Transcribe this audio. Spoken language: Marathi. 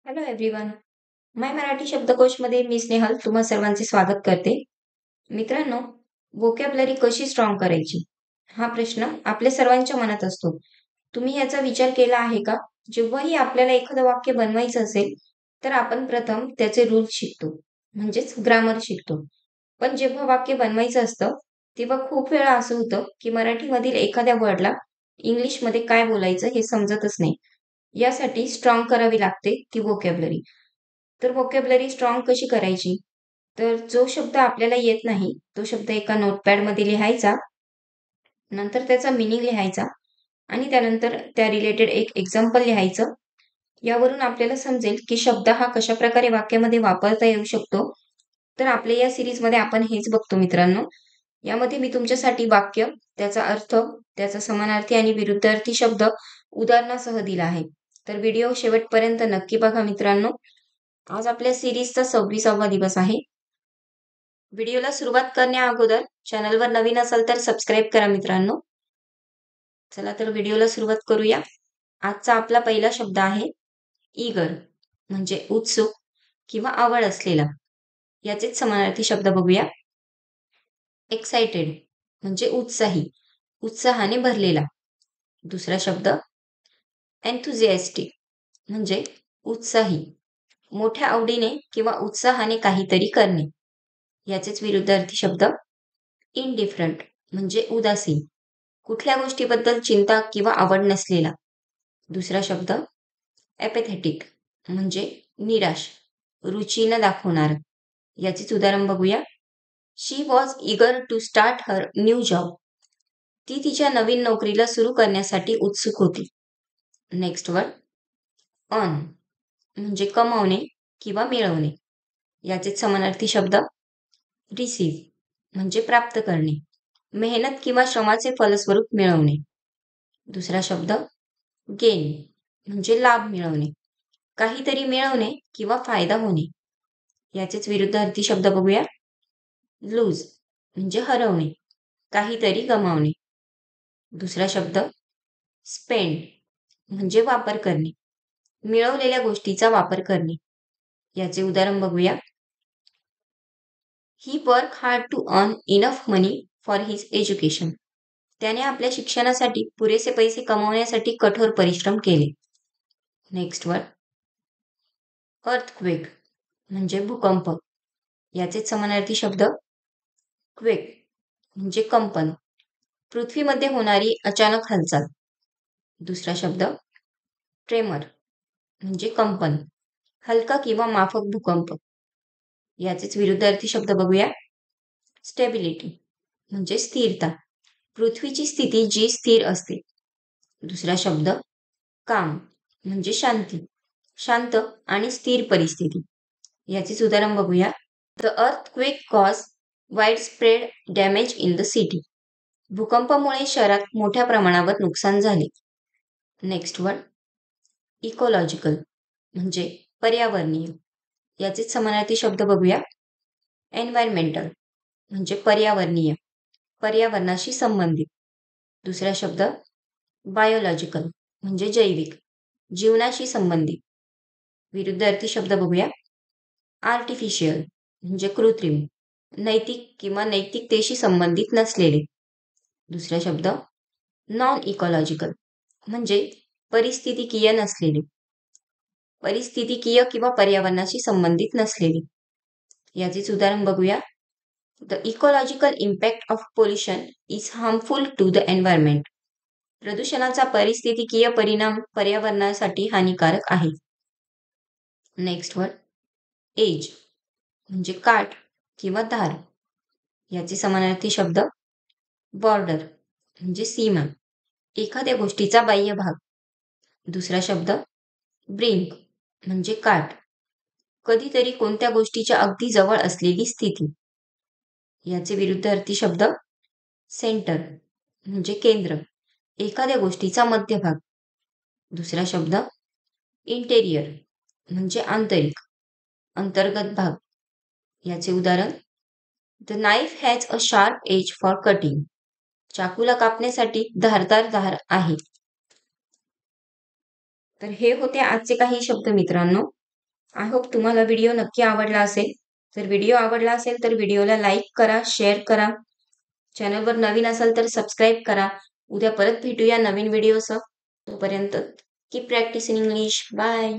Hello everyone. माय मराठी शब्दकोशमध्ये मी स्नेहल तुम्हा सर्वांचे स्वागत करते. मित्रांनो, व्होकॅब्युलरी कशी स्ट्रॉंग करायची? हा प्रश्न आपल्या सर्वांच्या मनात असतो. तुम्ही याचा विचार केला आहे का? जेव्हाही आपल्याला एखादं वाक्य बनवायचं असेल, तर आपण प्रथम त्याचे रूल्स शिकतो, म्हणजेच ग्रामर शिकतो. पण जेव्हा वाक्य बनवायचं असतं, तेव्हा खूप वेळा असं होतं, की मराठीमधील एखाद्या वर्डला इंग्लिशमध्ये काय बोलायचं हे समजतच नाही. यासाठी स्ट्रॉंग करावी लागते ती व्होकॅब्युलरी. तर व्होकॅब्युलरी स्ट्रॉंग कशी करायची? तर जो शब्द आपल्याला येत नाही, तो शब्द एका नोटपॅडमध्ये लिहायचा, नंतर त्याचा मीनिंग लिहायचा आणि त्यानंतर त्या रिलेटेड एक एक्झाम्पल लिहायचं. यावरून आपल्याला समजेल की शब्द हा कशाप्रकारे वाक्यामध्ये वापरता येऊ शकतो. तर आपल्या या सीरीजमध्ये आपण हेच बघतो मित्रांनो. यामध्ये मी तुमच्यासाठी वाक्य, त्याचा अर्थ, त्याचा समानार्थी आणि विरुद्धार्थी शब्द उदाहरणासह दिला आहे. तर व्हिडिओ शेवटपर्यंत नक्की बघा मित्रांनो. आज आपल्या सीरीजचा 26वा दिवस आहे. व्हिडिओला सुरुवात करण्या अगोदर चॅनलवर नवीन असाल तर सबस्क्राईब करा मित्रांनो. चला तर व्हिडिओला सुरुवात करूया. आजचा आपला पहिला शब्द आहे ईगर, म्हणजे उत्सुक किंवा आवड असलेला. याचेच समानार्थी शब्द बघूया. एक्साइटेड म्हणजे उत्साही, उत्साहाने भरलेला. दुसरा शब्द एन्थुझियास्टिक म्हणजे उत्साही, मोठ्या आवडीने किंवा उत्साहाने काहीतरी करणे. याचेच विरुद्धार्थी शब्द इनडिफरंट म्हणजे उदासीन, कुठल्या गोष्टीबद्दल चिंता किंवा आवड नसलेला. दुसरा शब्द एपॅथेटिक म्हणजे निराश, रुची न दाखवणार. याचेच उदाहरण बघूया. She was eager to start her new job. ती तिच्या नवीन नोकरीला सुरू करण्यासाठी उत्सुक होती. नेक्स्ट वर्ड अर्न म्हणजे कमावणे किंवा मिळवणे. याचेच समानार्थी शब्द रिसीव्ह म्हणजे प्राप्त करणे, मेहनत किंवा श्रमाचे फलस्वरूप मिळवणे. दुसरा शब्द गेन म्हणजे लाभ मिळवणे, काहीतरी मिळवणे किंवा फायदा होणे. याचेच विरुद्धार्थी शब्द बघूया. लूज म्हणजे हरवणे, काहीतरी गमावणे. दुसरा शब्द स्पेंड म्हणजे वापर करणे, मिळवलेल्या गोष्टीचा वापर करणे. याचे उदाहरण बघूया. He work hard to earn enough money for his education. त्याने आपल्या शिक्षणासाठी पुरेसे पैसे कमवण्यासाठी कठोर परिश्रम केले. नेक्स्ट वर्ड अर्थक्वेक म्हणजे भूकंप. याचेच समानार्थी शब्द क्वेक म्हणजे कंपन, पृथ्वीमध्ये होणारी अचानक हालचाल. दुसरा शब्द ट्रेमर म्हणजे कंपन, हलका किंवा माफक भूकंप. याचेच विरुद्धार्थी शब्द बघूया. स्टेबिलिटी म्हणजे स्थिरता, पृथ्वीची स्थिती जी स्थिर असते. दुसरा शब्द काम म्हणजे शांती, शांत आणि स्थिर परिस्थिती. याचेच उदाहरण बघूया. The earthquake cause wide spread damage in the city. भूकंपामुळे शहरात मोठ्या प्रमाणावर नुकसान झाले. नेक्स्ट वर्ड इकोलॉजिकल म्हणजे पर्यावरणीय. याचेच समानार्थी शब्द बघूया. एन्व्हायरमेंटल म्हणजे पर्यावरणीय, पर्यावरणाशी संबंधित. दुसरा शब्द बायोलॉजिकल म्हणजे जैविक, जीवनाशी संबंधित. विरुद्धार्थी शब्द बघूया. आर्टिफिशियल म्हणजे कृत्रिम, नैतिक किंवा नैतिकतेशी संबंधित नसलेले. दुसरा शब्द नॉन इकॉलॉजिकल म्हणजे परिस्थितिकीय नसलेले, परिस्थितिकीय किंवा पर्यावरणाशी संबंधित नसलेले. याचेच उदाहरण बघूया. The ecological impact of pollution is harmful to the environment. प्रदूषणाचा परिस्थितिकीय परिणाम पर्यावरणासाठी हानिकारक आहे. नेक्स्ट वर्ड एज म्हणजे काठ किंवा धार. याचे समानार्थी शब्द बॉर्डर म्हणजे सीमा, एखाद्या गोष्टीचा बाह्य भाग. दुसरा शब्द ब्रिंक म्हणजे काठ, कधीतरी कोणत्या गोष्टीच्या अगदी जवळ असलेली स्थिती. याचे विरुद्धार्थी शब्द सेंटर म्हणजे केंद्र, एखाद्या गोष्टीचा मध्यभाग. दुसरा शब्द इंटेरियर म्हणजे आंतरिक, अंतर्गत भाग. याचे उदाहरण. The knife has a sharp edge for cutting. चाकूला कापण्यासाठी धारदार धार आहे. तर हे होते आजचे काही शब्द मित्रांनो. आय होप तुम्हाला व्हिडिओ नक्की आवडला असेल. जर व्हिडिओ आवडला असेल तर व्हिडिओला लाईक करा, शेअर करा. चॅनलवर नवीन असाल तर सबस्क्राईब करा. उद्या परत भेटूया नवीन व्हिडिओसह. तोपर्यंत keep practice in English. Bye.